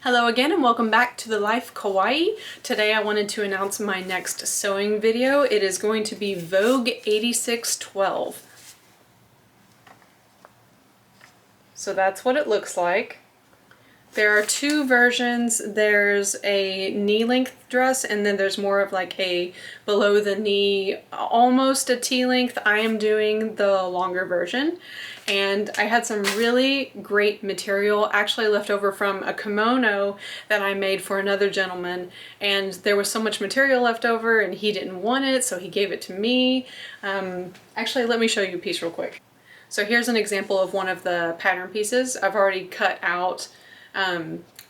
Hello again and welcome back to theLifekawaii. Today I wanted to announce my next sewing video. It is going to be Vogue 8612. So that's what it looks like. There are two versions. There's a knee-length dress and then there's more of like a below the knee, almost a T-length. I am doing the longer version. And I had some really great material actually left over from a kimono that I made for another gentleman, and there was so much material left over and he didn't want it, so he gave it to me. Actually, let me show you a piece real quick. So here's an example of one of the pattern pieces. I've already cut out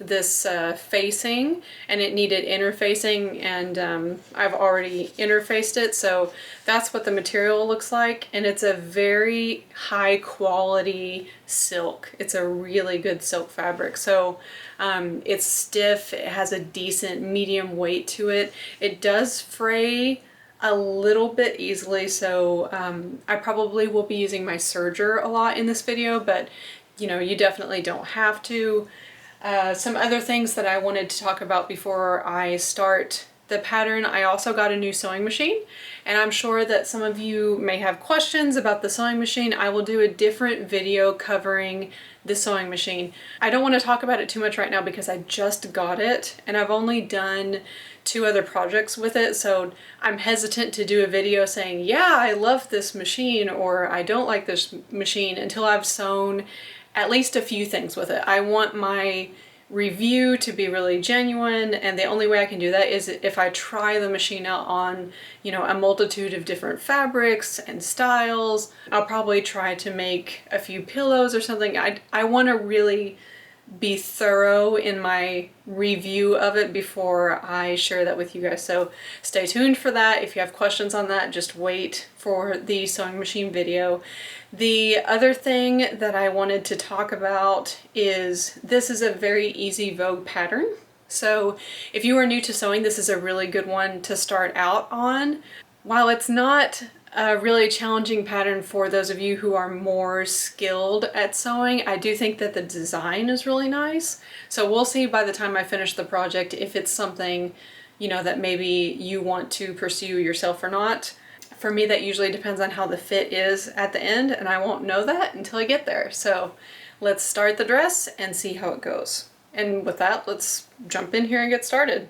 this facing, and it needed interfacing, and I've already interfaced it, so that's what the material looks like. And it's a very high quality silk. It's a really good silk fabric, so it's stiff, it has a decent medium weight to it. It does fray a little bit easily, so I probably will be using my serger a lot in this video, but you know, you definitely don't have to. Some other things that I wanted to talk about before I start the pattern: I also got a new sewing machine, and I'm sure that some of you may have questions about the sewing machine. I will do a different video covering the sewing machine. I don't want to talk about it too much right now because I just got it and I've only done 2 other projects with it, so I'm hesitant to do a video saying, yeah, I love this machine, or I don't like this machine, until I've sewn at least a few things with it. I want my review to be really genuine, and the only way I can do that is if I try the machine out on, you know, a multitude of different fabrics and styles. I'll probably try to make a few pillows or something. I want to really be thorough in my review of it before I share that with you guys. So stay tuned for that. If you have questions on that, just wait for the sewing machine video. The other thing that I wanted to talk about is this is a very easy Vogue pattern. So if you are new to sewing, this is a really good one to start out on. While it's not a really challenging pattern for those of you who are more skilled at sewing, I do think that the design is really nice. So we'll see by the time I finish the project if it's something, you know, that maybe you want to pursue yourself or not. For me, that usually depends on how the fit is at the end, and I won't know that until I get there. So let's start the dress and see how it goes. And with that, let's jump in here and get started.